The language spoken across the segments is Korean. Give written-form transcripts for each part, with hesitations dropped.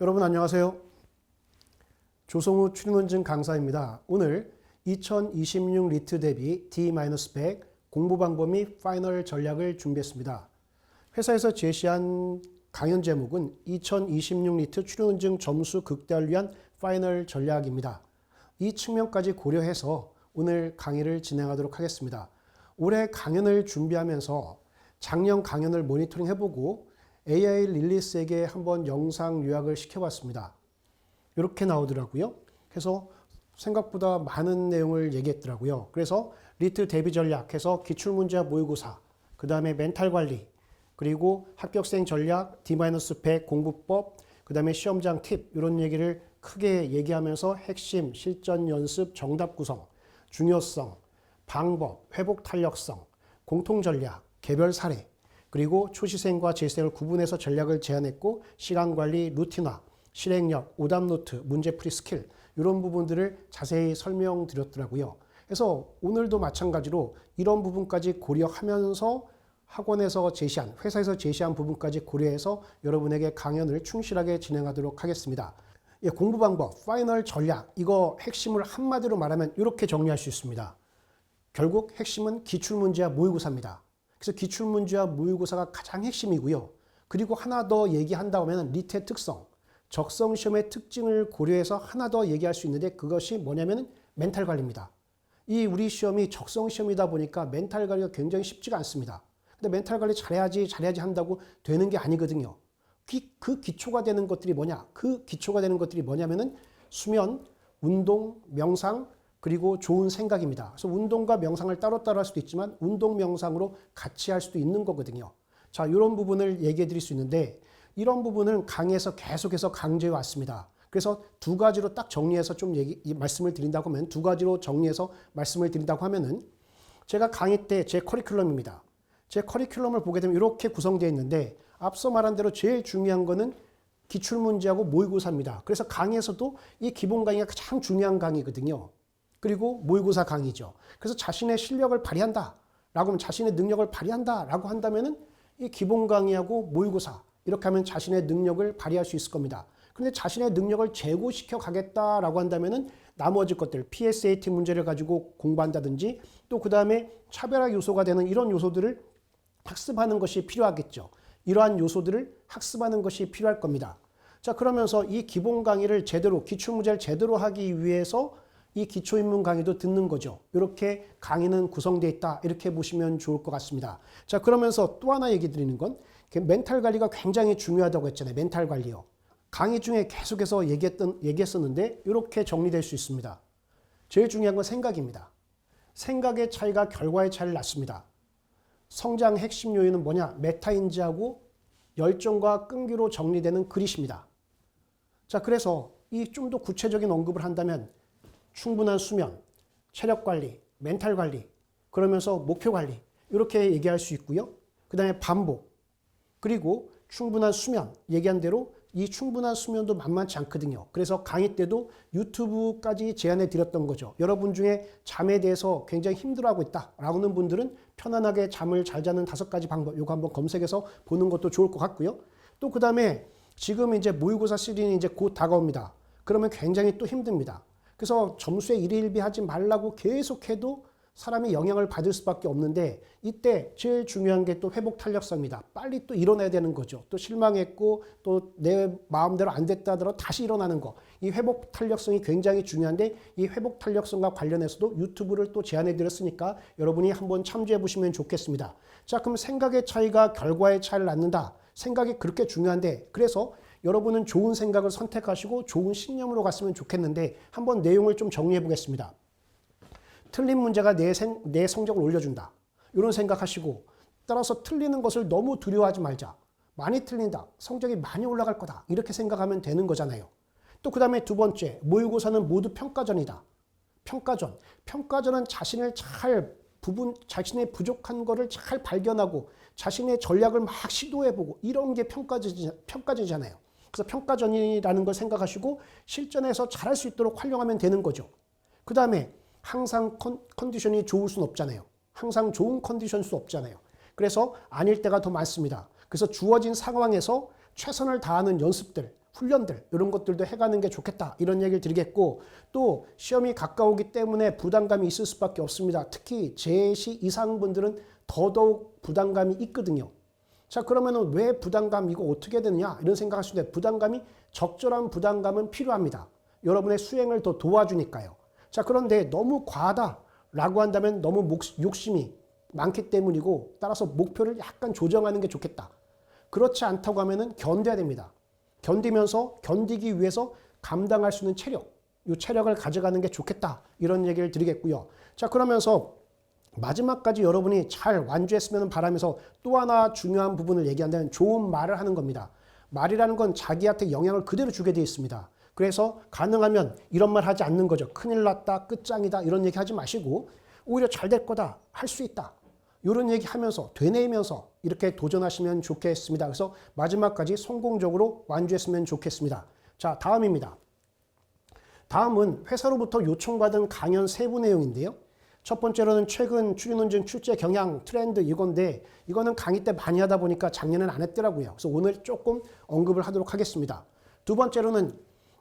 여러분 안녕하세요. 조성우 추리논증 강사입니다. 오늘 2026 리트 대비 D-100 공부 방법 및 파이널 전략을 준비했습니다. 회사에서 제시한 강연 제목은 2026 리트 추리논증 점수 극대화를 위한 파이널 전략입니다. 이 측면까지 고려해서 오늘 강의를 진행하도록 하겠습니다. 올해 강연을 준비하면서 작년 강연을 모니터링 해보고 AI 릴리스에게 한번 영상 요약을 시켜봤습니다. 이렇게 나오더라고요. 그래서 생각보다 많은 내용을 얘기했더라고요. 그래서 리트 대비 전략 해서 기출문제와 모의고사, 그 다음에 멘탈 관리, 그리고 합격생 전략, D-100 공부법, 그 다음에 시험장 팁 이런 얘기를 크게 얘기하면서 핵심, 실전 연습, 정답 구성, 중요성, 방법, 회복 탄력성, 공통 전략, 개별 사례, 그리고 초시생과 재생을 구분해서 전략을 제안했고 시간관리, 루틴화, 실행력, 오답노트, 문제풀이 스킬 이런 부분들을 자세히 설명드렸더라고요. 그래서 오늘도 마찬가지로 이런 부분까지 고려하면서 학원에서 제시한, 회사에서 제시한 부분까지 고려해서 여러분에게 강연을 충실하게 진행하도록 하겠습니다. 공부 방법, 파이널 전략, 이거 핵심을 한마디로 말하면 이렇게 정리할 수 있습니다. 결국 핵심은 기출문제와 모의고사입니다. 그래서 기출문제와 모의고사가 가장 핵심이고요. 그리고 하나 더 얘기한다고 하면 리트의 특성, 적성시험의 특징을 고려해서 하나 더 얘기할 수 있는데 그것이 뭐냐면 멘탈 관리입니다. 이 우리 시험이 적성시험이다 보니까 멘탈 관리가 굉장히 쉽지가 않습니다. 근데 멘탈 관리 잘해야지 한다고 되는 게 아니거든요. 그 기초가 되는 것들이 뭐냐? 그 기초가 되는 것들이 뭐냐면은 수면, 운동, 명상, 그리고 좋은 생각입니다. 그래서 운동과 명상을 따로따로 할 수도 있지만 운동, 명상으로 같이 할 수도 있는 거거든요. 자, 이런 부분을 얘기해 드릴 수 있는데 이런 부분은 강의에서 계속해서 강조해 왔습니다. 그래서 두 가지로 딱 정리해서 좀 말씀을 드린다고 하면 두 가지로 정리해서 말씀을 드린다고 하면은 제가 강의 때 제 커리큘럼입니다. 제 커리큘럼을 보게 되면 이렇게 구성되어 있는데 앞서 말한 대로 제일 중요한 거는 기출문제하고 모의고사입니다. 그래서 강의에서도 이 기본 강의가 가장 중요한 강의거든요. 그리고 모의고사 강의죠. 그래서 자신의 실력을 발휘한다 라고 하면 자신의 능력을 발휘한다 라고 한다면은 이 기본 강의하고 모의고사 이렇게 하면 자신의 능력을 발휘할 수 있을 겁니다. 그런데 자신의 능력을 제고시켜 가겠다라고 한다면은 나머지 것들 PSAT 문제를 가지고 공부한다든지 또 그 다음에 차별화 요소가 되는 이런 요소들을 학습하는 것이 필요하겠죠. 이러한 요소들을 학습하는 것이 필요할 겁니다. 자, 그러면서 이 기본 강의를 제대로 기출문제를 제대로 하기 위해서 이 기초인문 강의도 듣는 거죠. 이렇게 강의는 구성되어 있다. 이렇게 보시면 좋을 것 같습니다. 자, 그러면서 또 하나 얘기 드리는 건 멘탈 관리가 굉장히 중요하다고 했잖아요. 멘탈 관리요. 강의 중에 계속해서 얘기했었는데 이렇게 정리될 수 있습니다. 제일 중요한 건 생각입니다. 생각의 차이가 결과의 차이를 낳습니다. 성장의 핵심 요인은 뭐냐? 메타인지하고 열정과 끈기로 정리되는 그릿입니다. 자, 그래서 이 좀 더 구체적인 언급을 한다면 충분한 수면, 체력 관리, 멘탈 관리, 그러면서 목표 관리 이렇게 얘기할 수 있고요. 그 다음에 반복, 그리고 충분한 수면, 얘기한 대로 이 충분한 수면도 만만치 않거든요. 그래서 강의 때도 유튜브까지 제안해 드렸던 거죠. 여러분 중에 잠에 대해서 굉장히 힘들어하고 있다라고 하는 분들은 편안하게 잠을 잘 자는 5가지 방법, 이거 한번 검색해서 보는 것도 좋을 것 같고요. 또 그 다음에 지금 이제 모의고사 시즌이 이제 곧 다가옵니다. 그러면 굉장히 또 힘듭니다. 그래서 점수에 일희일비하지 말라고 계속해도 사람이 영향을 받을 수밖에 없는데 이때 제일 중요한 게 또 회복 탄력성입니다. 빨리 또 일어나야 되는 거죠. 또 실망했고 또 내 마음대로 안 됐다 하더라도 다시 일어나는 거. 이 회복 탄력성이 굉장히 중요한데 이 회복 탄력성과 관련해서도 유튜브를 또 제안해 드렸으니까 여러분이 한번 참조해 보시면 좋겠습니다. 자, 그럼 생각의 차이가 결과의 차이를 낳는다. 생각이 그렇게 중요한데 그래서 여러분은 좋은 생각을 선택하시고 좋은 신념으로 갔으면 좋겠는데 한번 내용을 좀 정리해 보겠습니다. 틀린 문제가 내 성적을 올려준다. 이런 생각하시고 따라서 틀리는 것을 너무 두려워하지 말자. 많이 틀린다. 성적이 많이 올라갈 거다. 이렇게 생각하면 되는 거잖아요. 또 그 다음에 두 번째, 모의고사는 모두 평가전이다. 평가전. 평가전은 자신의 부족한 거를 잘 발견하고 자신의 전략을 막 시도해보고 이런 게 평가전이잖아요. 그래서 평가전이라는 걸 생각하시고 실전에서 잘할 수 있도록 활용하면 되는 거죠. 그 다음에 항상 컨디션이 좋을 수는 없잖아요. 항상 좋은 컨디션일 수 없잖아요. 그래서 아닐 때가 더 많습니다. 그래서 주어진 상황에서 최선을 다하는 연습들, 훈련들 이런 것들도 해가는 게 좋겠다 이런 얘기를 드리겠고 또 시험이 가까우기 때문에 부담감이 있을 수밖에 없습니다. 특히 재시 이상 분들은 더더욱 부담감이 있거든요. 자 그러면은 왜 부담감 이거 어떻게 되느냐 이런 생각할 수 있는데 부담감이 적절한 부담감은 필요합니다. 여러분의 수행을 더 도와주니까요. 자 그런데 너무 과하다라고 한다면 너무 욕심이 많기 때문이고 따라서 목표를 약간 조정하는 게 좋겠다. 그렇지 않다고 하면은 견뎌야 됩니다. 견디면서 견디기 위해서 감당할 수 있는 체력, 이 체력을 가져가는 게 좋겠다. 이런 얘기를 드리겠고요. 자, 그러면서 마지막까지 여러분이 잘 완주했으면 바라면서 또 하나 중요한 부분을 얘기한다면 좋은 말을 하는 겁니다. 말이라는 건 자기한테 영향을 그대로 주게 되어 있습니다. 그래서 가능하면 이런 말 하지 않는 거죠. 큰일 났다, 끝장이다 이런 얘기 하지 마시고 오히려 잘 될 거다, 할 수 있다. 이런 얘기 하면서 되뇌이면서 이렇게 도전하시면 좋겠습니다. 그래서 마지막까지 성공적으로 완주했으면 좋겠습니다. 자, 다음입니다. 다음은 회사로부터 요청받은 강연 세부 내용인데요. 첫 번째로는 최근 추리논증 출제 경향 트렌드 이건데 이거는 강의 때 많이 하다 보니까 작년엔 안 했더라고요. 그래서 오늘 조금 언급을 하도록 하겠습니다. 두 번째로는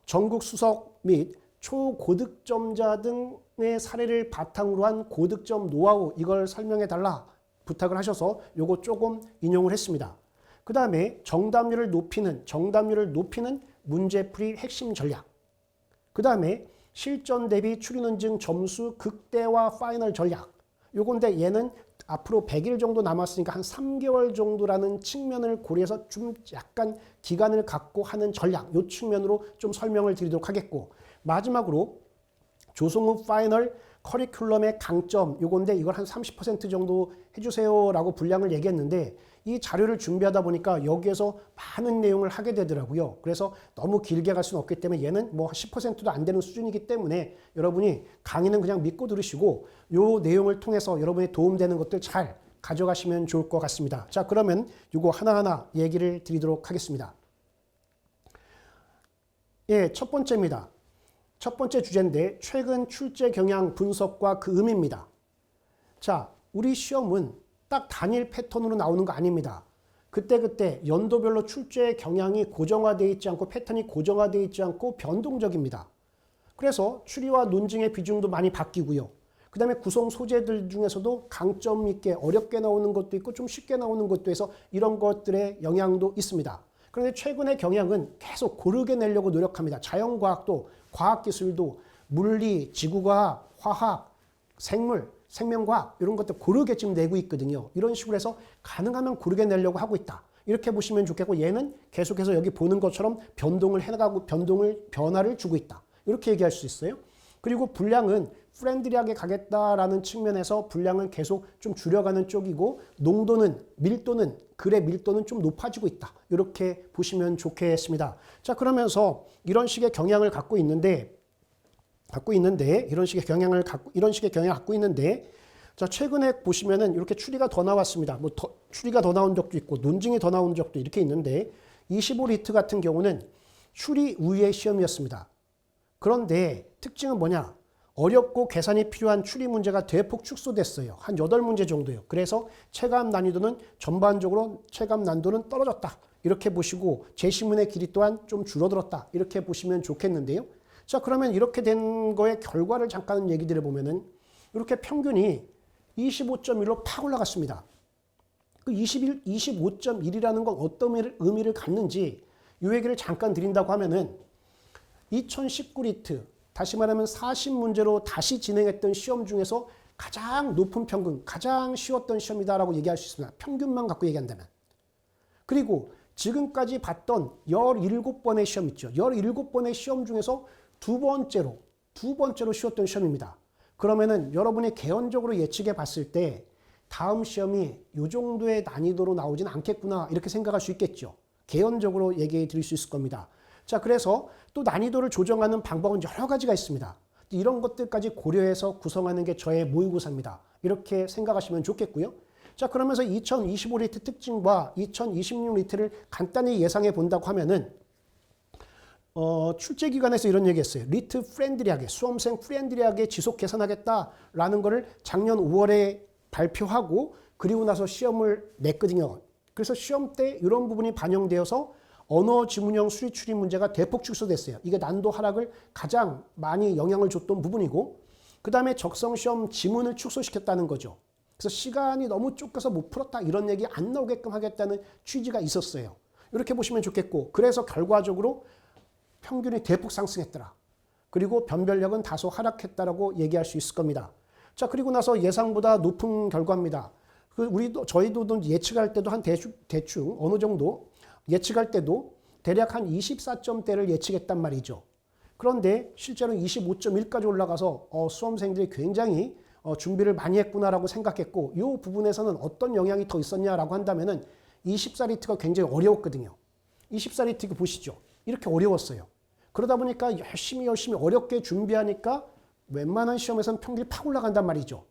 전국 수석 및 초고득점자 등의 사례를 바탕으로 한 고득점 노하우 이걸 설명해 달라 부탁을 하셔서 요거 조금 인용을 했습니다. 그 다음에 정답률을 높이는 문제풀이 핵심 전략. 그 다음에 실전 대비 추리논증 점수 극대화 파이널 전략. 요건데 얘는 앞으로 100일 정도 남았으니까 한 3개월 정도라는 측면을 고려해서 좀 약간 기간을 갖고 하는 전략. 요 측면으로 좀 설명을 드리도록 하겠고 마지막으로 조성우 파이널 커리큘럼의 강점 요건데 이걸 한 30% 정도 해주세요 라고 분량을 얘기했는데 이 자료를 준비하다 보니까 여기에서 많은 내용을 하게 되더라고요. 그래서 너무 길게 갈 수는 없기 때문에 얘는 뭐 10%도 안 되는 수준이기 때문에 여러분이 강의는 그냥 믿고 들으시고 요 내용을 통해서 여러분이 도움되는 것들 잘 가져가시면 좋을 것 같습니다. 자 그러면 요거 하나하나 얘기를 드리도록 하겠습니다. 예, 첫 번째입니다. 첫 번째 주제인데 최근 출제 경향 분석과 그 의미입니다. 자, 우리 시험은 딱 단일 패턴으로 나오는 거 아닙니다. 그때그때 연도별로 출제 경향이 고정화되어 있지 않고 패턴이 고정화되어 있지 않고 변동적입니다. 그래서 추리와 논증의 비중도 많이 바뀌고요. 그 다음에 구성 소재들 중에서도 강점 있게 어렵게 나오는 것도 있고 좀 쉽게 나오는 것도 해서 이런 것들의 영향도 있습니다. 그런데 최근의 경향은 계속 고르게 내려고 노력합니다. 자연과학도 과학기술도 물리, 지구과학, 화학, 생물, 생명과학 이런 것들 고르게 지금 내고 있거든요. 이런 식으로 해서 가능하면 고르게 내려고 하고 있다. 이렇게 보시면 좋겠고 얘는 계속해서 여기 보는 것처럼 변동을 해나가고 변화를 주고 있다. 이렇게 얘기할 수 있어요. 그리고 분량은 프렌들리하게 가겠다라는 측면에서 분량은 계속 좀 줄여가는 쪽이고 글의 밀도는 좀 높아지고 있다. 이렇게 보시면 좋겠습니다. 자, 그러면서 이런 식의 경향을 갖고 있는데 자, 최근에 보시면은 이렇게 추리가 더 나왔습니다. 추리가 더 나온 적도 있고 논증이 더 나온 적도 이렇게 있는데 25리트 같은 경우는 추리 우위의 시험이었습니다. 그런데 특징은 뭐냐? 어렵고 계산이 필요한 추리 문제가 대폭 축소됐어요. 한 8문제 정도요. 그래서 체감 난이도는 전반적으로 체감 난도는 떨어졌다. 이렇게 보시고 제시문의 길이 또한 좀 줄어들었다. 이렇게 보시면 좋겠는데요. 자, 그러면 이렇게 된 거의 결과를 잠깐 얘기 드려보면은 이렇게 평균이 25.1로 팍 올라갔습니다. 그 25.1이라는 건 어떤 의미를 갖는지 이 얘기를 잠깐 드린다고 하면은 2019리트 다시 말하면 40문제로 다시 진행했던 시험 중에서 가장 높은 평균, 가장 쉬웠던 시험이다라고 얘기할 수 있습니다. 평균만 갖고 얘기한다면. 그리고 지금까지 봤던 17번의 시험 있죠. 17번의 시험 중에서 두 번째로 쉬웠던 시험입니다. 그러면은 여러분이 개연적으로 예측해 봤을 때 다음 시험이 이 정도의 난이도로 나오진 않겠구나 이렇게 생각할 수 있겠죠. 개연적으로 얘기해 드릴 수 있을 겁니다. 자, 그래서 또 난이도를 조정하는 방법은 여러 가지가 있습니다. 이런 것들까지 고려해서 구성하는 게 저의 모의고사입니다. 이렇게 생각하시면 좋겠고요. 자, 그러면서 2025리트 특징과 2026리트를 간단히 예상해 본다고 하면은 출제 기관에서 이런 얘기했어요. 리트 프렌들리하게, 수험생 프렌들리하게 지속 개선하겠다라는 거를 작년 5월에 발표하고 그리고 나서 시험을 냈거든요. 그래서 시험 때 이런 부분이 반영되어서 언어 지문형 수리 추리 문제가 대폭 축소됐어요. 이게 난도 하락을 가장 많이 영향을 줬던 부분이고, 그 다음에 적성시험 지문을 축소시켰다는 거죠. 그래서 시간이 너무 쫓겨서 못 풀었다 이런 얘기 안 나오게끔 하겠다는 취지가 있었어요. 이렇게 보시면 좋겠고, 그래서 결과적으로 평균이 대폭 상승했더라. 그리고 변별력은 다소 하락했다라고 얘기할 수 있을 겁니다. 자, 그리고 나서 예상보다 높은 결과입니다. 저희도 예측할 때도 한 대충 어느 정도 예측할 때도 대략 한 24점대를 예측했단 말이죠. 그런데 실제로 25.1까지 올라가서 수험생들이 굉장히 준비를 많이 했구나라고 생각했고, 이 부분에서는 어떤 영향이 더 있었냐라고 한다면은 24리트가 굉장히 어려웠거든요. 24리트 보시죠. 이렇게 어려웠어요. 그러다 보니까 열심히 어렵게 준비하니까 웬만한 시험에서는 평균이 팍 올라간단 말이죠.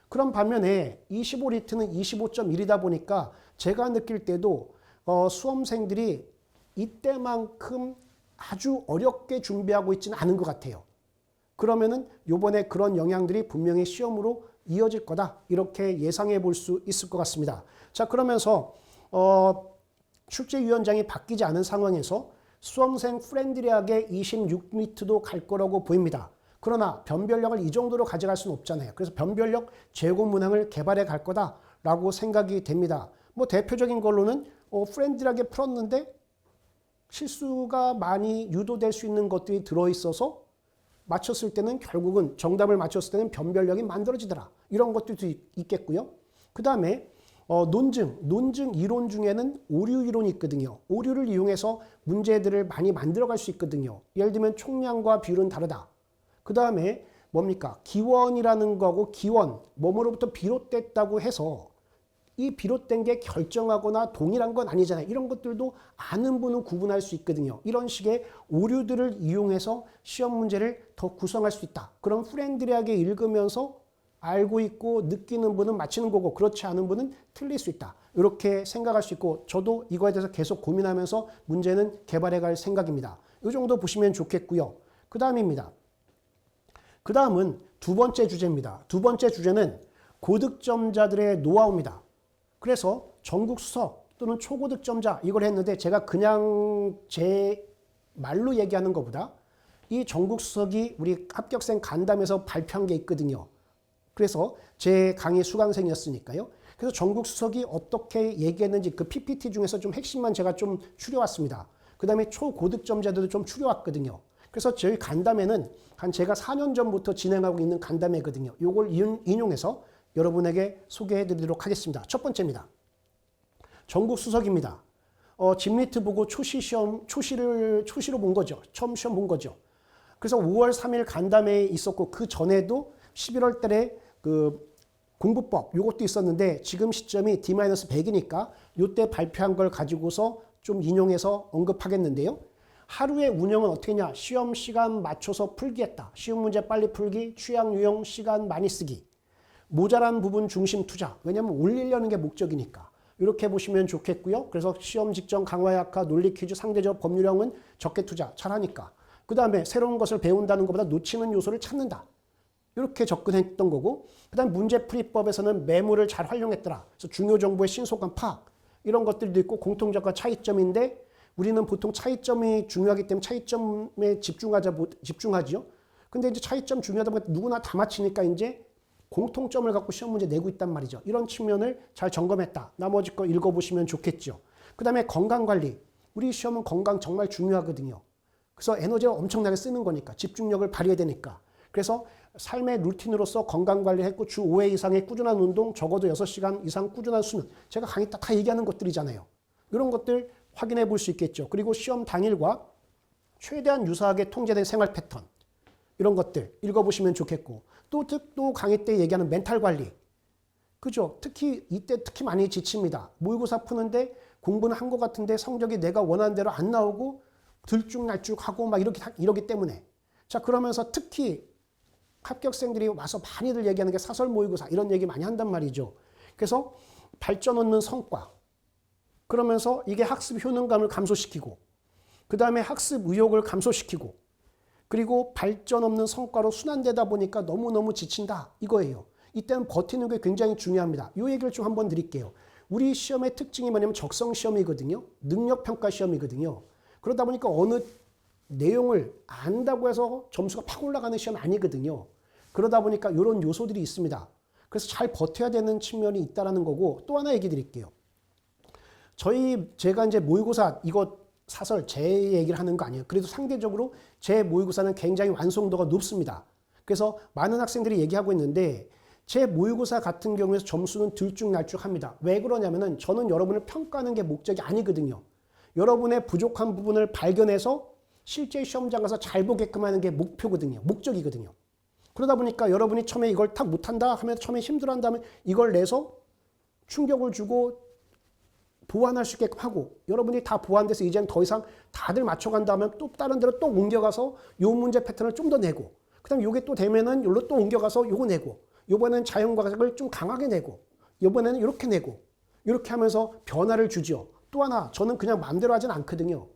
그런 반면에 25리트는 25.1이다 보니까 제가 느낄 때도 수험생들이 이때만큼 아주 어렵게 준비하고 있지는 않은 것 같아요. 그러면은 요번에 그런 영향들이 분명히 시험으로 이어질 거다. 이렇게 예상해 볼 수 있을 것 같습니다. 자, 그러면서 출제위원장이 바뀌지 않은 상황에서 수험생 프렌들리하게 26리트도 갈 거라고 보입니다. 그러나 변별력을 이 정도로 가져갈 수는 없잖아요. 그래서 변별력 제고 문항을 개발해 갈 거다라고 생각이 됩니다. 뭐 대표적인 걸로는 프렌들리하게 풀었는데 실수가 많이 유도될 수 있는 것들이 들어있어서 맞췄을 때는 결국은 정답을 맞췄을 때는 변별력이 만들어지더라. 이런 것도 있겠고요. 그 다음에 논증 이론 중에는 오류 이론이 있거든요. 오류를 이용해서 문제들을 많이 만들어갈 수 있거든요. 예를 들면 총량과 비율은 다르다. 그 다음에 뭡니까? 기원이라는 거고 기원, 뭐뭐로부터 비롯됐다고 해서 이 비롯된 게 결정하거나 동일한 건 아니잖아요. 이런 것들도 아는 분은 구분할 수 있거든요. 이런 식의 오류들을 이용해서 시험 문제를 더 구성할 수 있다. 그럼 프렌들리하게 읽으면서 알고 있고 느끼는 분은 맞히는 거고, 그렇지 않은 분은 틀릴 수 있다. 이렇게 생각할 수 있고, 저도 이거에 대해서 계속 고민하면서 문제는 개발해 갈 생각입니다. 이 정도 보시면 좋겠고요. 그 다음입니다. 그 다음은 두 번째 주제입니다. 두 번째 주제는 고득점자들의 노하우입니다. 그래서 전국 수석 또는 초고득점자 이걸 했는데, 제가 그냥 제 말로 얘기하는 것보다 이 전국 수석이 우리 합격생 간담회에서 발표한 게 있거든요. 그래서 제 강의 수강생이었으니까요. 그래서 전국 수석이 어떻게 얘기했는지 그 PPT 중에서 좀 핵심만 제가 좀 추려왔습니다. 그 다음에 초고득점자들도 좀 추려왔거든요. 그래서 저희 간담회는 제가 4년 전부터 진행하고 있는 간담회거든요. 이걸 인용해서 여러분에게 소개해 드리도록 하겠습니다. 첫 번째입니다. 전국 수석입니다. 집리트 보고 초시로 본 거죠. 처음 시험 본 거죠. 그래서 5월 3일 간담회에 있었고, 그 전에도 11월 달에 그 공부법 요것도 있었는데, 지금 시점이 D-100이니까 요때 발표한 걸 가지고서 좀 인용해서 언급하겠는데요. 하루의 운영은 어떻게 했냐? 시험 시간 맞춰서 풀기 했다. 쉬운 문제 빨리 풀기, 취약 유형 시간 많이 쓰기. 모자란 부분 중심 투자. 왜냐하면 올리려는 게 목적이니까. 이렇게 보시면 좋겠고요. 그래서 시험 직전 강화 약화, 논리 퀴즈, 상대적 법률형은 적게 투자. 잘하니까. 그 다음에 새로운 것을 배운다는 것보다 놓치는 요소를 찾는다. 이렇게 접근했던 거고, 그 다음 문제풀이법에서는 매물을 잘 활용했더라. 그래서 중요 정보의 신속한 파악. 이런 것들도 있고, 공통점과 차이점인데, 우리는 보통 차이점이 중요하기 때문에 차이점에 집중하지요. 근데 이제 차이점 중요하다 보니까 누구나 다 맞히니까 이제 공통점을 갖고 시험 문제 내고 있단 말이죠. 이런 측면을 잘 점검했다. 나머지 거 읽어보시면 좋겠죠. 그 다음에 건강관리. 우리 시험은 건강 정말 중요하거든요. 그래서 에너지를 엄청나게 쓰는 거니까, 집중력을 발휘해야 되니까. 그래서 삶의 루틴으로서 건강관리를 했고, 주 5회 이상의 꾸준한 운동, 적어도 6시간 이상 꾸준한 수면. 제가 강의 다 얘기하는 것들이잖아요. 이런 것들 확인해 볼 수 있겠죠. 그리고 시험 당일과 최대한 유사하게 통제된 생활 패턴. 이런 것들 읽어보시면 좋겠고, 또 강의 때 얘기하는 멘탈 관리. 그죠? 이때 많이 지칩니다. 모의고사 푸는데 공부는 한 것 같은데 성적이 내가 원하는 대로 안 나오고 들쭉날쭉하고 막 이러기 때문에. 자, 그러면서 특히 합격생들이 와서 많이들 얘기하는 게 사설 모의고사 이런 얘기 많이 한단 말이죠. 그래서 발전 없는 성과. 그러면서 이게 학습 효능감을 감소시키고, 그 다음에 학습 의욕을 감소시키고, 그리고 발전 없는 성과로 순환되다 보니까 너무너무 지친다 이거예요. 이때는 버티는 게 굉장히 중요합니다. 이 얘기를 좀 한번 드릴게요. 우리 시험의 특징이 뭐냐면 적성 시험이거든요. 능력평가 시험이거든요. 그러다 보니까 어느 내용을 안다고 해서 점수가 팍 올라가는 시험 아니거든요. 그러다 보니까 이런 요소들이 있습니다. 그래서 잘 버텨야 되는 측면이 있다는 거고, 또 하나 얘기 드릴게요. 제가 이제 모의고사 이거 사설 제 얘기를 하는 거 아니에요. 그래도 상대적으로 제 모의고사는 굉장히 완성도가 높습니다. 그래서 많은 학생들이 얘기하고 있는데 제 모의고사 같은 경우에서 점수는 들쭉날쭉합니다. 왜 그러냐면은 저는 여러분을 평가하는 게 목적이 아니거든요. 여러분의 부족한 부분을 발견해서 실제 시험장 가서 잘 보게끔 하는 게 목표거든요. 목적이거든요. 그러다 보니까 여러분이 처음에 이걸 탁 못한다 하면 처음에 힘들어한다면 이걸 내서 충격을 주고 보완할 수 있게끔 하고, 여러분이 다 보완돼서 이제는 더 이상 다들 맞춰간다면 또 다른 데로 또 옮겨가서 요 문제 패턴을 좀 더 내고, 그 다음에 요게 또 되면은 요로 또 옮겨가서 요거 내고, 요번에는 자연과학을 좀 강하게 내고, 요번에는 이렇게 내고, 이렇게 하면서 변화를 주죠. 또 하나, 저는 그냥 마음대로 하진 않거든요.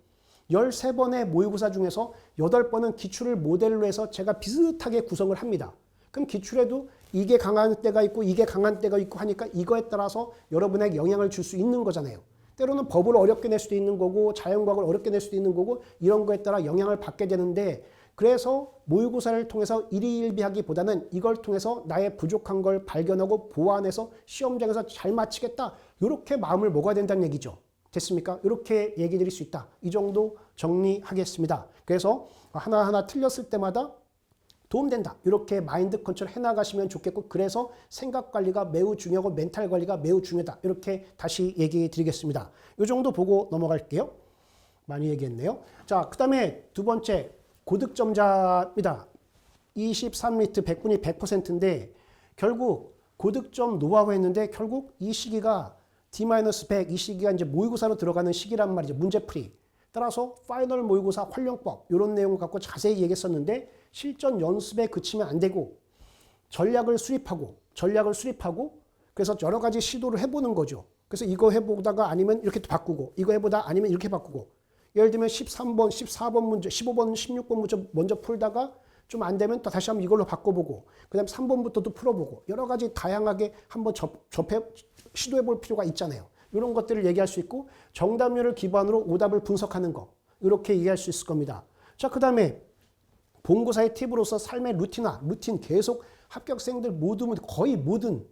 13번의 모의고사 중에서 8번은 기출을 모델로 해서 제가 비슷하게 구성을 합니다. 그럼 기출에도 이게 강한 때가 있고 이게 강한 때가 있고 하니까 이거에 따라서 여러분에게 영향을 줄 수 있는 거잖아요. 때로는 법을 어렵게 낼 수도 있는 거고 자연과학을 어렵게 낼 수도 있는 거고 이런 거에 따라 영향을 받게 되는데, 그래서 모의고사를 통해서 일희일비하기보다는 이걸 통해서 나의 부족한 걸 발견하고 보완해서 시험장에서 잘 마치겠다, 이렇게 마음을 먹어야 된다는 얘기죠. 됐습니까? 이렇게 얘기 드릴 수 있다. 이 정도 정리하겠습니다. 그래서 하나하나 틀렸을 때마다 도움된다. 이렇게 마인드 컨트롤 해나가시면 좋겠고, 그래서 생각 관리가 매우 중요하고 멘탈 관리가 매우 중요하다. 이렇게 다시 얘기해 드리겠습니다. 이 정도 보고 넘어갈게요. 많이 얘기했네요. 자, 그 다음에 두 번째, 고득점자입니다. 23리트 100분이 100%인데 결국 고득점 노하우 했는데 결국 이 시기가 D-100, 이 시기가 이제 모의고사로 들어가는 시기란 말이죠. 문제풀이. 따라서 파이널 모의고사 활용법 이런 내용을 갖고 자세히 얘기했었는데, 실전 연습에 그치면 안 되고 전략을 수립하고 그래서 여러 가지 시도를 해보는 거죠. 그래서 이거 해보다가 아니면 이렇게 바꾸고, 이거 해보다 아니면 이렇게 바꾸고, 예를 들면 13번, 14번 문제, 15번, 16번 문제 먼저 풀다가 좀 안 되면 또 다시 한번 이걸로 바꿔보고, 그 다음 3번부터도 풀어보고, 여러 가지 다양하게 한번 시도해 볼 필요가 있잖아요. 이런 것들을 얘기할 수 있고, 정답률을 기반으로 오답을 분석하는 거, 이렇게 얘기할 수 있을 겁니다. 자, 그 다음에 본고사의 팁으로서 삶의 루틴 계속 합격생들 거의 모든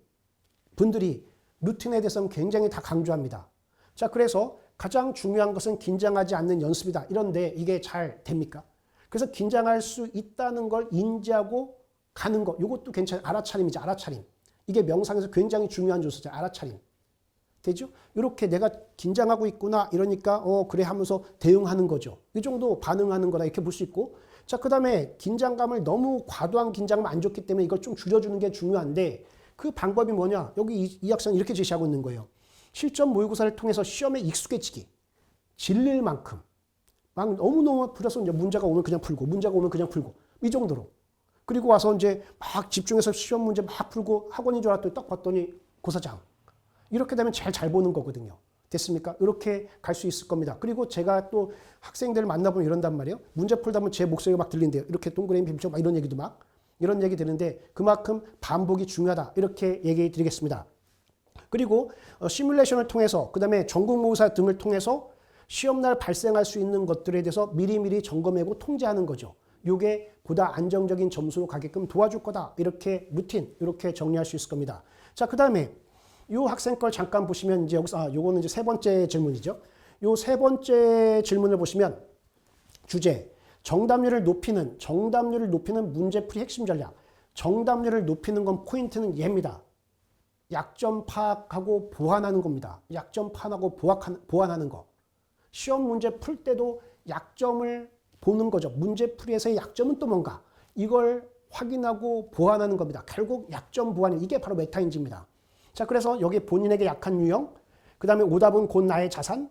분들이 루틴에 대해서는 굉장히 다 강조합니다. 자, 그래서 가장 중요한 것은 긴장하지 않는 연습이다. 이런데 이게 잘 됩니까? 그래서 긴장할 수 있다는 걸 인지하고 가는 거, 이것도 괜찮아요. 알아차림이죠. 알아차림. 이게 명상에서 굉장히 중요한 요소죠. 알아차림. 되죠? 이렇게 내가 긴장하고 있구나 이러니까 그래 하면서 대응하는 거죠. 이 정도 반응하는 거다 이렇게 볼 수 있고, 자, 그 다음에 긴장감을 너무 과도한 긴장하면 안 좋기 때문에 이걸 좀 줄여주는 게 중요한데, 그 방법이 뭐냐? 여기 이 학생은 이렇게 제시하고 있는 거예요. 실전 모의고사를 통해서 시험에 익숙해지기. 질릴 만큼. 막 너무너무 풀어서 이제 문제가 오면 그냥 풀고, 이 정도로. 그리고 와서 이제 막 집중해서 시험 문제 막 풀고 학원인 줄 알았더니 딱 봤더니 고사장. 이렇게 되면 제일 잘 보는 거거든요. 됐습니까? 이렇게 갈 수 있을 겁니다. 그리고 제가 또 학생들을 만나보면 이런단 말이에요. 문제 풀다 보면 제 목소리가 막 들린대요. 이렇게 동그라미 빔쳐 막 이런 얘기도 이런 얘기 드는데 그만큼 반복이 중요하다. 이렇게 얘기해 드리겠습니다. 그리고 시뮬레이션을 통해서, 그 다음에 전국모의고사 등을 통해서 시험날 발생할 수 있는 것들에 대해서 미리미리 점검하고 통제하는 거죠. 이게 보다 안정적인 점수로 가게끔 도와줄 거다. 이렇게 루틴, 이렇게 정리할 수 있을 겁니다. 자, 그 다음에 이 학생 걸 잠깐 보시면 이제 여기서 요거는 이제 세 번째 질문이죠. 요 세 번째 질문을 보시면 주제 정답률을 높이는 문제풀이 핵심 전략. 정답률을 높이는 건 포인트는 얘입니다. 약점 파악하고 보완하는 겁니다. 약점 파악하고 보완하는 거. 시험 문제 풀 때도 약점을 보는 거죠. 문제풀이에서의 약점은 또 뭔가. 이걸 확인하고 보완하는 겁니다. 결국 약점 보완, 이게 바로 메타인지입니다. 자, 그래서 여기 본인에게 약한 유형, 그 다음에 오답은 곧 나의 자산,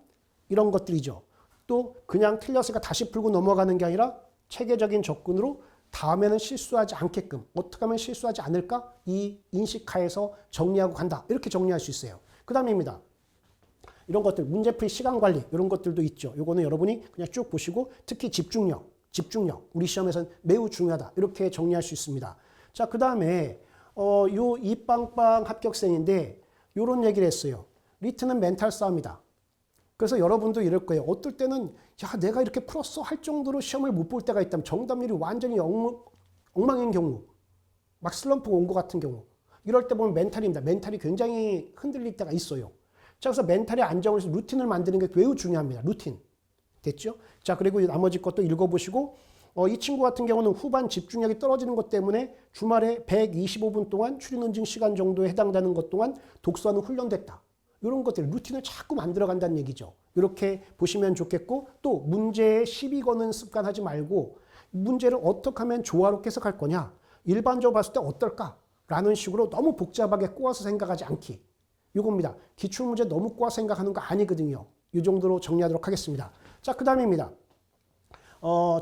이런 것들이죠. 또 그냥 틀렸으니까 다시 풀고 넘어가는 게 아니라 체계적인 접근으로 다음에는 실수하지 않게끔, 어떻게 하면 실수하지 않을까? 이 인식하에서 정리하고 간다. 이렇게 정리할 수 있어요. 그 다음입니다. 이런 것들, 문제풀이 시간 관리, 이런 것들도 있죠. 요거는 여러분이 그냥 쭉 보시고, 특히 집중력, 우리 시험에서는 매우 중요하다. 이렇게 정리할 수 있습니다. 자, 그 다음에 요 이빵빵 합격생인데 요런 얘기를 했어요. 리트는 멘탈 싸움이다. 그래서 여러분도 이럴 거예요. 어떨 때는 야 내가 이렇게 풀었어 할 정도로 시험을 못 볼 때가 있다면 정답률이 완전히 엉망인 경우 막 슬럼프가 온 것 같은 경우 이럴 때 보면 멘탈입니다. 멘탈이 굉장히 흔들릴 때가 있어요. 자, 그래서 멘탈의 안정을 위해서 루틴을 만드는 게 매우 중요합니다. 루틴. 됐죠? 자, 그리고 나머지 것도 읽어보시고 이 친구 같은 경우는 후반 집중력이 떨어지는 것 때문에 주말에 125분 동안 추리논증 시간 정도에 해당되는 것 동안 독서하는 훈련됐다. 이런 것들 루틴을 자꾸 만들어간다는 얘기죠. 이렇게 보시면 좋겠고 또 문제에 시비 거는 습관 하지 말고 문제를 어떻게 하면 조화롭게 해석할 거냐. 일반적으로 봤을 때 어떨까? 라는 식으로 너무 복잡하게 꼬아서 생각하지 않기. 이겁니다. 기출문제 너무 꼬아서 생각하는 거 아니거든요. 이 정도로 정리하도록 하겠습니다. 자, 그 다음입니다.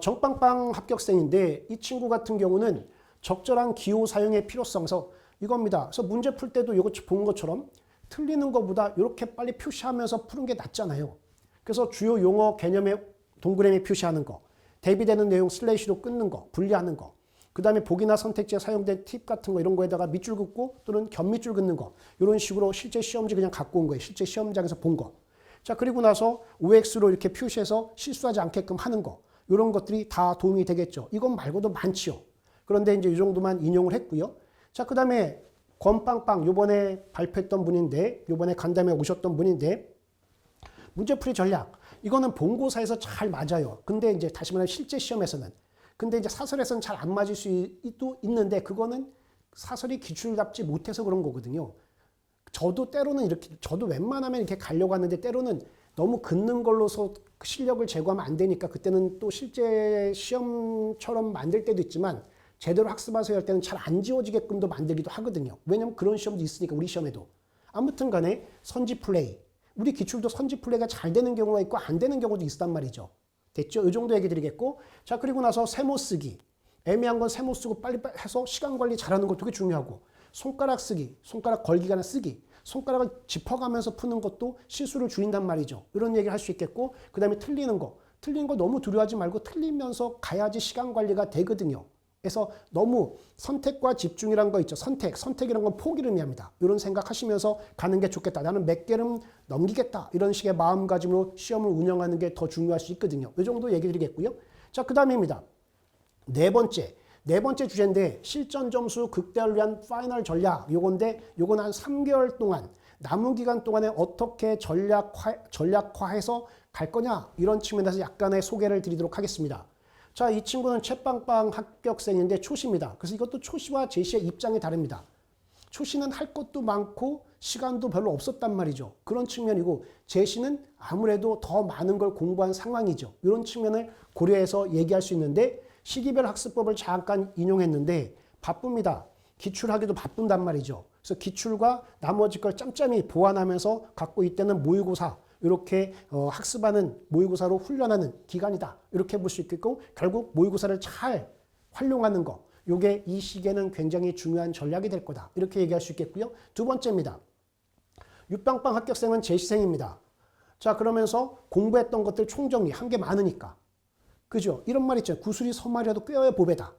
정빵빵 합격생인데 이 친구 같은 경우는 적절한 기호 사용의 필요성에서 이겁니다. 그래서 문제 풀 때도 이거 본 것처럼 틀리는 것보다 이렇게 빨리 표시하면서 푸는 게 낫잖아요. 그래서 주요 용어 개념에 동그라미 표시하는 거, 대비되는 내용 슬래시로 끊는 거, 분리하는 거, 그 다음에 보기나 선택지에 사용된 팁 같은 거 이런 거에다가 밑줄 긋고 또는 곁밑줄 긋는 거 이런 식으로 실제 시험지 그냥 갖고 온 거예요. 실제 시험장에서 본 거. 자, 그리고 나서 OX로 이렇게 표시해서 실수하지 않게끔 하는 거 이런 것들이 다 도움이 되겠죠. 이건 말고도 많지요. 그런데 이제 이 정도만 인용을 했고요. 자, 그 다음에 권빵빵 요번에 발표했던 분인데 요번에 간담회 오셨던 분인데 문제풀이 전략 이거는 본고사에서 잘 맞아요. 근데 이제 다시 말하면 실제 시험에서는 근데 이제 사설에서는 잘 안 맞을 수도 있는데 그거는 사설이 기출답지 못해서 그런 거거든요. 저도 때로는 이렇게 저도 웬만하면 이렇게 가려고 하는데 때로는 너무 긋는 걸로서 실력을 제고하면 안 되니까 그때는 또 실제 시험처럼 만들 때도 있지만 제대로 학습하세요 할 때는 잘 안 지워지게끔도 만들기도 하거든요. 왜냐면 그런 시험도 있으니까 우리 시험에도. 아무튼 간에 선지 플레이. 우리 기출도 선지 플레이가 잘 되는 경우가 있고 안 되는 경우도 있단 말이죠. 됐죠? 이 정도 얘기 드리겠고. 자, 그리고 나서 세모 쓰기. 애매한 건 세모 쓰고 빨리 해서 시간 관리 잘하는 것도 되게 중요하고. 손가락 쓰기, 손가락 걸기가 아니라 쓰기. 손가락을 짚어가면서 푸는 것도 실수를 줄인단 말이죠. 이런 얘기를 할 수 있겠고. 그 다음에 틀리는 거. 틀린 거 너무 두려워하지 말고 틀리면서 가야지 시간 관리가 되거든요. 그래서 너무 선택과 집중이란 거 있죠. 선택이란 건 포기를 의미합니다. 이런 생각하시면서 가는 게 좋겠다. 나는 몇 개는 넘기겠다. 이런 식의 마음가짐으로 시험을 운영하는 게 더 중요할 수 있거든요. 이 정도 얘기 드리겠고요. 자, 그 다음입니다. 네 번째 주제인데 실전 점수 극대화를 위한 파이널 전략. 요건 한 3개월 동안 남은 기간 동안에 어떻게 전략화해서 갈 거냐. 이런 측면에서 약간의 소개를 드리도록 하겠습니다. 자, 이 친구는 채빵빵 합격생인데 초시입니다. 그래서 이것도 초시와 제시의 입장이 다릅니다. 초시는 할 것도 많고 시간도 별로 없었단 말이죠. 그런 측면이고 제시는 아무래도 더 많은 걸 공부한 상황이죠. 이런 측면을 고려해서 얘기할 수 있는데 시기별 학습법을 잠깐 인용했는데 바쁩니다. 기출하기도 바쁜단 말이죠. 그래서 기출과 나머지 걸 짬짬이 보완하면서 갖고 있다는 모의고사 이렇게 학습하는 모의고사로 훈련하는 기간이다. 이렇게 볼 수 있겠고 결국 모의고사를 잘 활용하는 거. 이게 이 시기에는 굉장히 중요한 전략이 될 거다. 이렇게 얘기할 수 있겠고요. 두 번째입니다. 육빵빵 합격생은 제시생입니다. 자, 그러면서 공부했던 것들 총정리 한 게 많으니까. 그죠? 이런 말 있죠. 구슬이 서말이라도 꿰어야 보배다.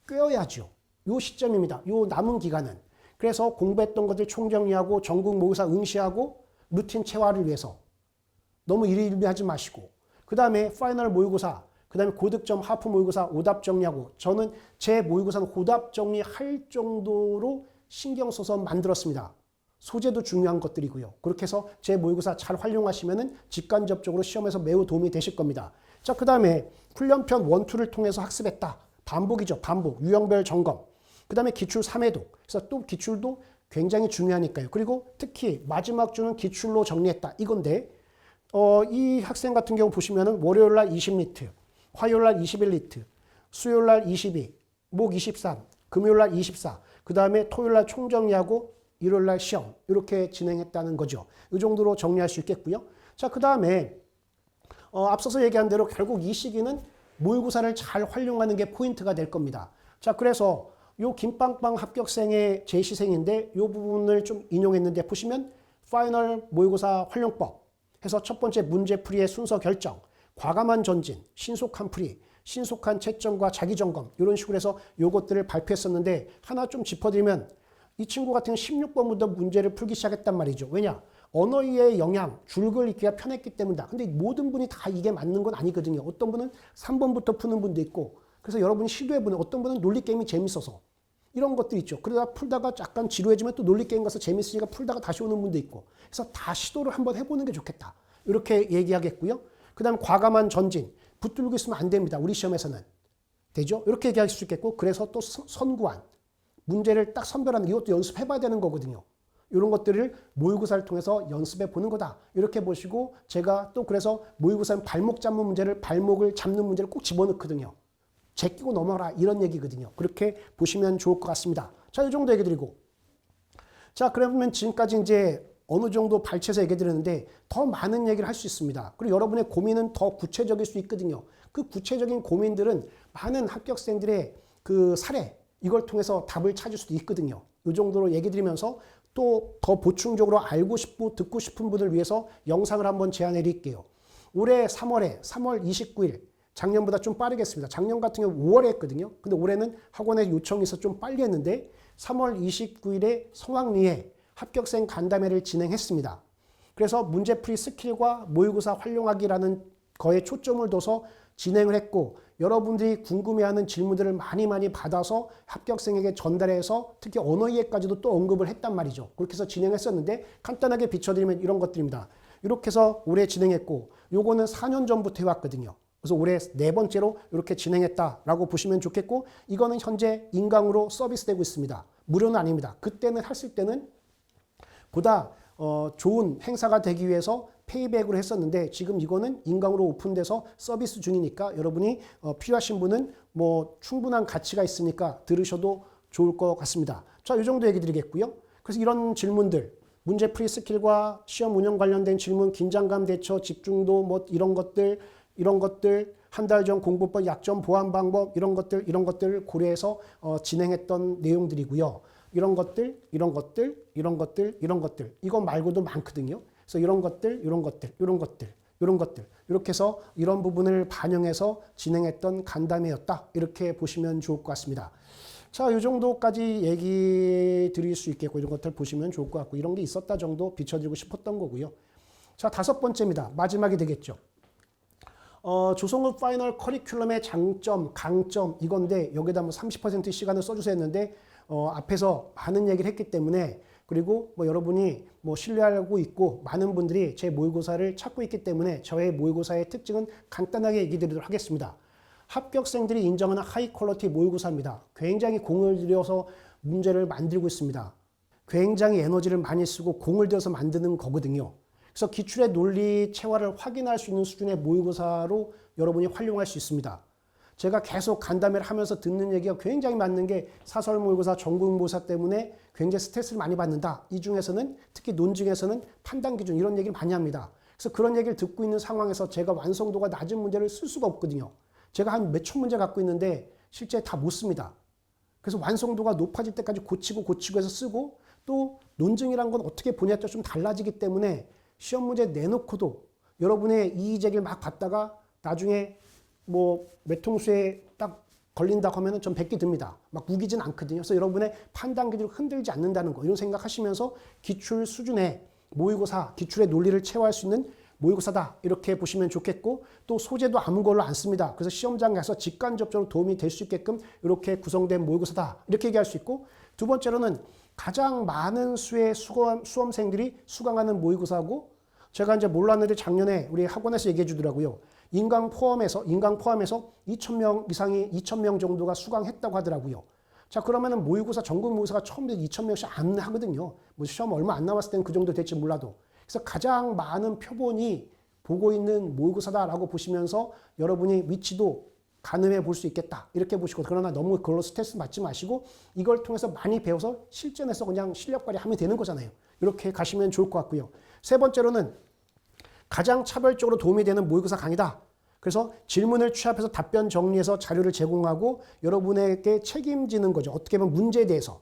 꿰어야죠. 요 시점입니다. 요 남은 기간은. 그래서 공부했던 것들 총정리하고 전국 모의고사 응시하고 루틴 체화를 위해서 너무 일일비하지 마시고 그 다음에 파이널 모의고사 그 다음에 고득점 하프 모의고사 오답 정리하고 저는 제 모의고사는 오답 정리할 정도로 신경 써서 만들었습니다. 소재도 중요한 것들이고요. 그렇게 해서 제 모의고사 잘 활용하시면 직간접적으로 시험에서 매우 도움이 되실 겁니다. 자, 그 다음에 훈련편 1, 2를 통해서 학습했다. 반복이죠. 반복. 유형별 점검. 그 다음에 기출 3회독. 그래서 또 기출도 굉장히 중요하니까요. 그리고 특히 마지막 주는 기출로 정리했다. 이건데 이 학생 같은 경우 보시면은 월요일날 20리트, 화요일날 21리트, 수요일날 22, 목 23, 금요일날 24, 그 다음에 토요일날 총정리하고 일요일날 시험 이렇게 진행했다는 거죠. 이 정도로 정리할 수 있겠고요. 자, 그 다음에 앞서서 얘기한 대로 결국 이 시기는 모의고사를 잘 활용하는 게 포인트가 될 겁니다. 자, 그래서 요 김빵빵 합격생의 제시생인데 요 부분을 좀 인용했는데 보시면 파이널 모의고사 활용법 해서 첫 번째 문제풀이의 순서 결정, 과감한 전진, 신속한 풀이, 신속한 채점과 자기점검 이런 식으로 해서 요것들을 발표했었는데 하나 좀 짚어드리면 이 친구 같은 경우 16번부터 문제를 풀기 시작했단 말이죠. 왜냐? 언어의 영향, 줄글 읽기가 편했기 때문이다. 근데 모든 분이 다 이게 맞는 건 아니거든요. 어떤 분은 3번부터 푸는 분도 있고, 그래서 여러분이 시도해보는, 어떤 분은 논리게임이 재밌어서 이런 것들 있죠. 그러다 풀다가 약간 지루해지면 또 논리게임 가서 재밌으니까 풀다가 다시 오는 분도 있고, 그래서 다 시도를 한번 해보는 게 좋겠다. 이렇게 얘기하겠고요. 그 다음 과감한 전진, 붙들고 있으면 안 됩니다. 우리 시험에서는. 되죠? 이렇게 얘기할 수 있겠고, 그래서 또 선구안, 문제를 딱 선별하는, 이것도 연습해봐야 되는 거거든요. 이런 것들을 모의고사를 통해서 연습해 보는 거다. 이렇게 보시고, 제가 또 그래서 모의고사는 발목 잡는 문제를, 발목을 잡는 문제를 꼭 집어넣거든요. 제끼고 넘어라, 이런 얘기거든요. 그렇게 보시면 좋을 것 같습니다. 자, 이 정도 얘기 드리고. 자, 그러면 지금까지 이제 어느 정도 발췌해서 얘기 드렸는데 더 많은 얘기를 할 수 있습니다. 그리고 여러분의 고민은 더 구체적일 수 있거든요. 그 구체적인 고민들은 많은 합격생들의 그 사례, 이걸 통해서 답을 찾을 수도 있거든요. 이 정도로 얘기 드리면서 또 더 보충적으로 알고 싶고 듣고 싶은 분을 위해서 영상을 한번 제안해 드릴게요. 올해 3월 29일, 작년보다 좀 빠르겠습니다. 작년 같은 경우 5월에 했거든요. 근데 올해는 학원에 요청이 있어서 좀 빨리 했는데 3월 29일에 성황리에 합격생 간담회를 진행했습니다. 그래서 문제풀이 스킬과 모의고사 활용하기라는 거에 초점을 둬서 진행을 했고, 여러분들이 궁금해하는 질문들을 많이 받아서 합격생에게 전달해서 특히 언어이해까지도 또 언급을 했단 말이죠. 그렇게 해서 진행했었는데 간단하게 비춰드리면 이런 것들입니다. 이렇게 해서 올해 진행했고, 요거는 4년 전부터 해왔거든요. 그래서 올해 4번째로 이렇게 진행했다라고 보시면 좋겠고, 이거는 현재 인강으로 서비스되고 있습니다. 무료는 아닙니다. 그때는 했을 때는 보다 좋은 행사가 되기 위해서 페이백으로 했었는데, 지금 이거는 인강으로 오픈돼서 서비스 중이니까 여러분이 필요하신 분은 뭐 충분한 가치가 있으니까 들으셔도 좋을 것 같습니다. 자, 이 정도 얘기 드리겠고요. 그래서 이런 질문들, 문제풀이 스킬과 시험 운영 관련된 질문, 긴장감 대처, 집중도, 뭐 이런 것들 한 달 전 공부법 약점 보완 방법, 이런 것들 고려해서 진행했던 내용들이고요. 이런 것들 이거 말고도 많거든요. 그래서 이런 것들 이렇게 해서 이런 부분을 반영해서 진행했던 간담회였다. 이렇게 보시면 좋을 것 같습니다. 자, 이 정도까지 얘기 드릴 수 있겠고, 이런 것들 보시면 좋을 것 같고, 이런 게 있었다 정도 비춰드리고 싶었던 거고요. 자, 5번째입니다. 마지막이 되겠죠. 조성욱 파이널 커리큘럼의 장점, 강점 이건데, 여기다 뭐 30% 시간을 써주세요 했는데 앞에서 많은 얘기를 했기 때문에, 그리고 뭐 여러분이 뭐 신뢰하고 있고 많은 분들이 제 모의고사를 찾고 있기 때문에 저의 모의고사의 특징은 간단하게 얘기 드리도록 하겠습니다. 합격생들이 인정하는 하이 퀄리티 모의고사입니다. 굉장히 공을 들여서 문제를 만들고 있습니다. 굉장히 에너지를 많이 쓰고 공을 들여서 만드는 거거든요. 그래서 기출의 논리 체화를 확인할 수 있는 수준의 모의고사로 여러분이 활용할 수 있습니다. 제가 계속 간담회를 하면서 듣는 얘기가 굉장히 많은 게, 사설 모의고사, 전국 모의고사 때문에 굉장히 스트레스를 많이 받는다. 이 중에서는 특히 논증에서는 판단 기준 이런 얘기를 많이 합니다. 그래서 그런 얘기를 듣고 있는 상황에서 제가 완성도가 낮은 문제를 쓸 수가 없거든요. 제가 한 몇천 문제 갖고 있는데 실제 다 못 씁니다. 그래서 완성도가 높아질 때까지 고치고 해서 쓰고, 또 논증이란 건 어떻게 보냐에 따라 좀 달라지기 때문에 시험 문제 내놓고도 여러분의 이의제기를 막 받다가 나중에 뭐 몇 통수에 딱 걸린다고 하면은 전 100개 듭니다. 막 우기진 않거든요. 그래서 여러분의 판단 기준을 흔들지 않는다는 거, 이런 생각하시면서 기출 수준의 모의고사, 기출의 논리를 체화할 수 있는 모의고사다. 이렇게 보시면 좋겠고, 또 소재도 아무 걸로 안 씁니다. 그래서 시험장 가서 직간접적으로 도움이 될 수 있게끔 이렇게 구성된 모의고사다. 이렇게 얘기할 수 있고, 두 번째로는 가장 많은 수의 수험생들이 수강하는 모의고사고, 제가 이제 몰랐는데 작년에 우리 학원에서 얘기해 주더라고요. 인강 포함해서 2,000명 이상이 2,000명 정도가 수강했다고 하더라고요. 자, 그러면은 모의고사, 전국 모의고사가 처음부터 2,000명씩 안 하거든요. 뭐 시험 얼마 안 남았을 때는 그 정도 될지 몰라도. 그래서 가장 많은 표본이 보고 있는 모의고사다라고 보시면서 여러분이 위치도 가늠해 볼 수 있겠다. 이렇게 보시고, 그러나 너무 그걸로 스트레스 받지 마시고 이걸 통해서 많이 배워서 실전에서 그냥 실력 발휘하면 되는 거잖아요. 이렇게 가시면 좋을 것 같고요. 세 번째로는 가장 차별적으로 도움이 되는 모의고사 강의다. 그래서 질문을 취합해서 답변 정리해서 자료를 제공하고 여러분에게 책임지는 거죠. 어떻게 보면 문제에 대해서.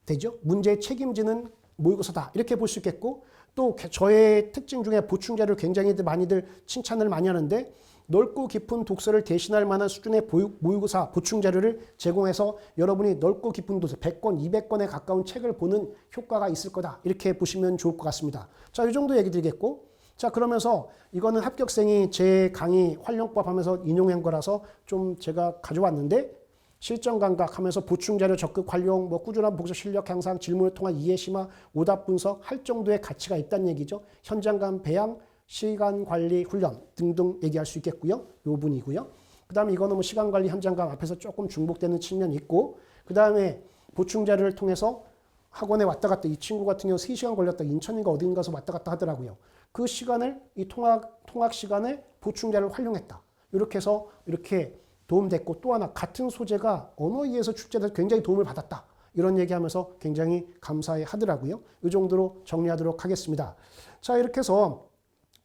되죠? 문제에 책임지는 모의고사다. 이렇게 볼 수 있겠고, 또 저의 특징 중에 보충자를 굉장히 많이들 칭찬을 많이 하는데, 넓고 깊은 독서를 대신할 만한 수준의 모의고사 보충 자료를 제공해서 여러분이 넓고 깊은 독서 100권, 200권에 가까운 책을 보는 효과가 있을 거다. 이렇게 보시면 좋을 것 같습니다. 자, 이 정도 얘기 드리겠고, 자, 그러면서 이거는 합격생이 제 강의 활용법 하면서 인용한 거라서 좀 제가 가져왔는데, 실전 감각 하면서 보충 자료 적극 활용, 꾸준한 복습 실력 향상, 질문을 통한 이해 심화, 오답 분석 할 정도의 가치가 있다는 얘기죠. 현장감 배양, 시간 관리 훈련 등등 얘기할 수 있겠고요. 요 분이고요. 그 다음에 이거는 뭐 시간 관리 현장감 앞에서 조금 중복되는 측면이 있고, 그 다음에 보충 자료를 통해서 학원에 왔다 갔다, 이 친구 같은 경우 3시간 걸렸다, 인천인가 어딘가 가서 왔다 갔다 하더라고요. 그 시간을, 이 통학 시간을 보충 자료를 활용했다. 이렇게 해서 이렇게 도움됐고, 또 하나 같은 소재가 언어위에서 출제돼서 굉장히 도움을 받았다. 이런 얘기하면서 굉장히 감사해 하더라고요. 이 정도로 정리하도록 하겠습니다. 자, 이렇게 해서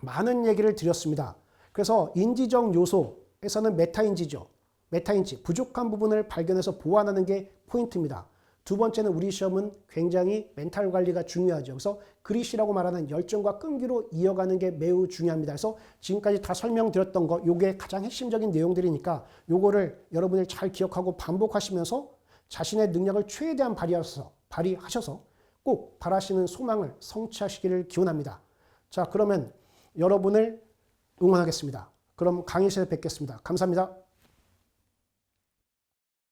많은 얘기를 드렸습니다. 그래서 인지적 요소에서는 메타인지죠. 메타인지, 부족한 부분을 발견해서 보완하는 게 포인트입니다. 두 번째는 우리 시험은 굉장히 멘탈 관리가 중요하죠. 그래서 그릿이라고 말하는 열정과 끈기로 이어가는 게 매우 중요합니다. 그래서 지금까지 다 설명드렸던 거, 요게 가장 핵심적인 내용들이니까 요거를 여러분이 잘 기억하고 반복하시면서 자신의 능력을 최대한 발휘하셔서 꼭 바라시는 소망을 성취하시기를 기원합니다. 자, 그러면 여러분을 응원하겠습니다. 그럼 강의실에 뵙겠습니다. 감사합니다.